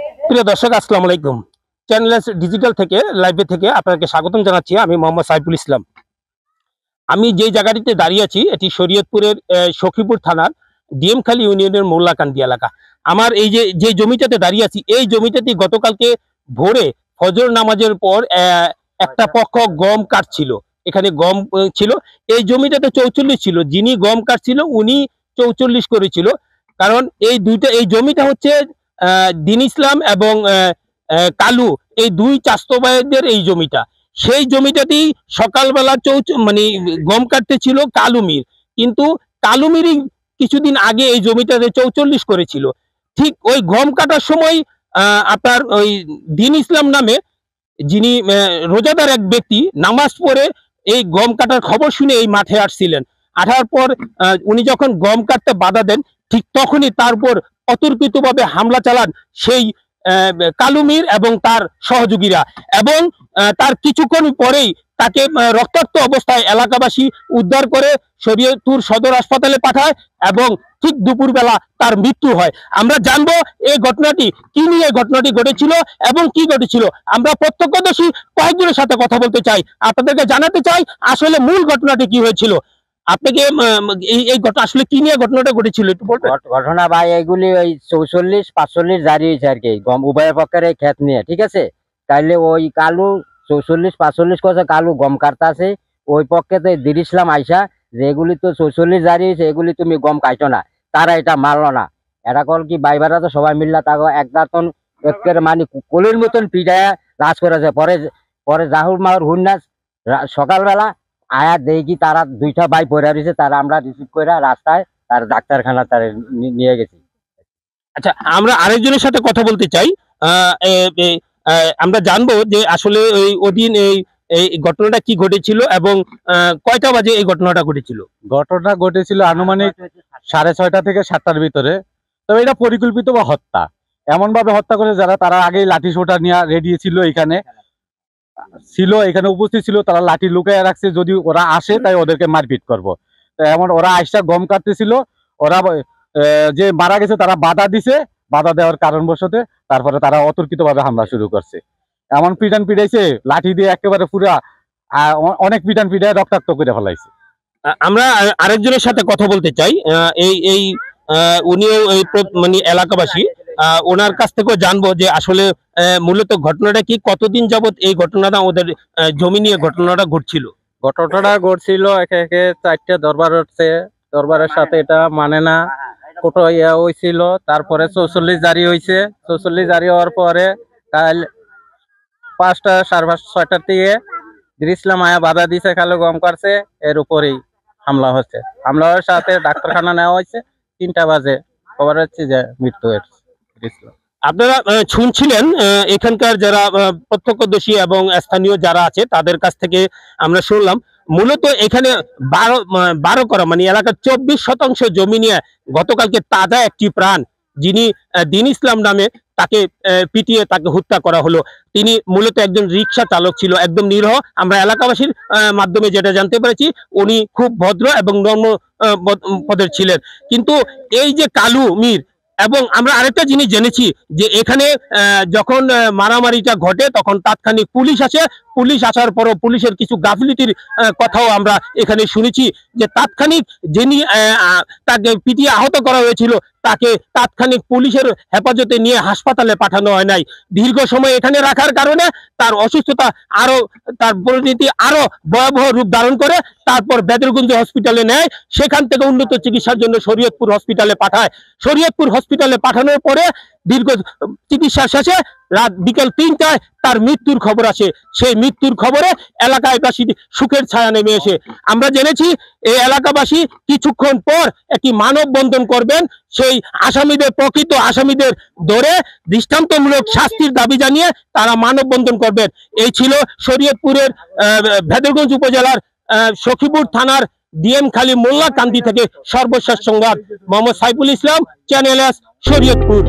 প্রিয় দর্শক, আসসালামু আলাইকুম। চ্যানেলস ডিজিটাল থেকে লাইভে থেকে আপনাকে স্বাগতম জানাচ্ছি। আমি মোহাম্মদ সাইফুল ইসলাম। আমি যে জায়গাটিতে দাঁড়িয়ে আছি এটি শরীয়তপুরের সখীপুর থানার ডিএমখালী ইউনিয়নের মোল্লাকান্দি এলাকা। আমার এই যে জমিটাতে দাঁড়িয়ে আছি, এই জমিটাতে গতকালকে ভোরে ফজর নামাজের পর একটা পক্ষ গম কাটছিল। এখানে গম ছিল। এই জমিটাতে 44 ছিল। যিনি গম কাটছিল উনি 44 করেছিল। কারণ এই জমিটা হচ্ছে দিন ইসলাম এবং কালু, এই দুই চাস্তো ভাইদের এই জমিটা। সেই জমিটাতেই সকালবেলা মানে গম কাটতে ছিল কালুমির, কিন্তু কালুমিরই কিছুদিন আগে এই জমিটাতে 44 করেছিল। ঠিক ওই গম কাটার সময় আপনার ওই দিন ইসলাম নামে যিনি রোজাদার এক ব্যক্তি নামাজ পড়ে এই গম কাটার খবর শুনে এই মাঠে আসছিলেন। আসার পর উনি যখন গম কাটতে বাধা দেন, ঠিক তখনই তার উপর অতর্কিতভাবে হামলা চালান সেই কালুমির এবং তার সহযোগীরা। এবং তার কিছুক্ষণ পরেই তাকে রক্তাক্ত অবস্থায় এলাকাবাসী উদ্ধার করে শরীয়তপুর সদর হাসপাতালে পাঠায় এবং ঠিক দুপুরবেলা তার মৃত্যু হয়। আমরা জানবো এই ঘটনাটি কি নিয়ে ঘটনাটি ঘটেছিল এবং কি ঘটেছিল। আমরা প্রত্যক্ষদর্শী কয়েকজনের সাথে কথা বলতে চাই, আপনাদেরকে জানাতে চাই আসলে মূল ঘটনাটি কি হয়েছিল। আপনাকে এই ঘটনা আসলে কি নিয়ে ঘটনাটা ঘটেছিল একটু বলবেন? ঘটনা ভাই এগুলি ওই 44-45 জারি হয়েছে আর কি, গম উভয় পক্ষের এই ক্ষেত নিয়ে, ঠিক আছে। তাইলে ওই কালু 44-45 করছে, কালু গম কাটতে আছে, ওই পক্ষে তো দির ইসলাম আইসা যে এগুলি তো 44 জারি হয়েছে, এগুলি তুমি গম কাটো না। তারা এটা মানলো না। এরা কল কি বাইবারা তো সবাই মিললা তাকে একদাতন একের মানে কলির মতন পিটায় রাজ করেছে। পরে পরে জাহুর মাহুর হুন্নাস সকালবেলা আয়া দেখি তারা দুইটা ভাই পড়ে রয়েছে, তারা আমরা রিসিভ করে রাস্তায় তার ডাক্তারখানা তার নিয়ে গেছি। আচ্ছা, আমরা আরেকজনের সাথে কথা বলতে চাই। আমরা জানবো যে আসলে ওদিন এই ঘটনাটা কি ঘটেছিল এবং কয়টা বাজে এই ঘটনাটা ঘটেছিল। ঘটনা ঘটেছিল আনুমানিক 6:30 থেকে 7টার ভিতরে। তবে এটা পরিকল্পিত বা হত্যা, এমন ভাবে হত্যা করে যারা তারা আগেই লাঠি সোটা নিয়ে রেডি ছিল, এখানে উপস্থিত ছিল, তারা লাঠি লুকায় রাখছে, যদি ওরা আসে তাই ওদেরকে মারপিট করবো। তো এমন ওরা আইসা গম কাটতেছিল, ওরা যে মারা গেছে তারা বাধা দিছে, বাধা দেওয়ার কারণবশত তারপরে তারা অতর্কিত ভাবে হামলা শুরু করছে। এমন পিটান পিটাইছে লাঠি দিয়ে একেবারে পুরা অনেক পিটান পিটায় রক্তাক্ত করে ফেলাইছে। আমরা আরেকজনের সাথে কথা বলতে চাই। এই উনিও মানে এলাকাবাসী, ওনার কাছ থেকেও জানবো যে আসলে মূলত ঘটনাটা কি, কতদিন যাবত এই ঘটনাটা ওদের জমি নিয়ে ঘটনাটা ঘটছিল। ঘটনাটা ঘটছিল একে একে 4টে দরবার হচ্ছে, দরবারের সাথে এটা মানে না, কোটো ইয়া হয়েছিল। তারপরে 44 জারি হয়েছে। 44 জারি হওয়ার পরে কাল 5টা 5:30-6টার দিকে ইসলাম আয়া বাধা দিছে, খালো গম কাটছে, এর উপরেই হামলা হচ্ছে। হামলা হওয়ার সাথে ডাক্তারখানা নেওয়া হয়েছে। 3টা বাজে খবর হচ্ছে যে মৃত্যু হয়েছে। আপনারা শুনছিলেন এখানকার যারা প্রত্যক্ষদর্শী এবং স্থানীয় যারা আছে তাদের কাছ থেকে আমরা শুনলাম। মূলত এখানে 12 করা মানে এলাকার 24% জমি নিয়ে গতকালকে তাজা একটি প্রাণ, যিনি দিন ইসলাম নামে, তাকে পিটিয়ে তাকে হত্যা করা হলো। তিনি মূলত একজন রিক্সা চালক ছিল, একদম নিরহ। আমরা এলাকাবাসীর মাধ্যমে যেটা জানতে পেরেছি, উনি খুব ভদ্র এবং নম্র পদের ছিলেন। কিন্তু এই যে কালু মির, এবং আমরা আরেকটা জিনিস জেনেছি যে এখানে যখন মারামারিটা ঘটে তখন তাৎক্ষণিক পুলিশ আসে। পুলিশ আসার পরও পুলিশের কিছু গাফিলতির কথাও আমরা এখানে শুনেছি, যে তাৎক্ষণিক যিনি তাকে পিটিয়ে আহত করা হয়েছিল তাকে তাৎক্ষণিক পুলিশের হেফাজতে নিয়ে হাসপাতালে পাঠানো হয় নাই। দীর্ঘ সময় এখানে রাখার কারণে তার অসুস্থতা তার পরিণতি আরো ভয়াবহ রূপ ধারণ করে। তারপর বেদরগঞ্জ হসপিটালে নেয়, সেখান থেকে উন্নত চিকিৎসার জন্য শরীয়তপুর হসপিটালে পাঠায়। শরীয়তপুর হসপিটালে পাঠানোর পরে দীর্ঘ চিকিৎসা শেষে রাত বিকেল 3টায় তার মৃত্যুর খবর আসে। সেই মৃত্যুর খবরে এলাকাবাসী সুখের ছায়া নেমে এসে আমরা জেনেছি এই এলাকাবাসী কিছুক্ষণ পর একটি মানববন্ধন করবেন, সেই আসামিদের, প্রকৃত আসামিদের ধরে দৃষ্টান্তমূলক শাস্তির দাবি জানিয়ে তারা মানববন্ধন করবেন। এই ছিল শরীয়তপুরের ভেদরগঞ্জ উপজেলার সখীপুর থানার ডিএমখালী মোল্লাকান্দি থেকে সর্বশেষ সংবাদ। Mohammad Saiful Islam, channel S, Shariatpur.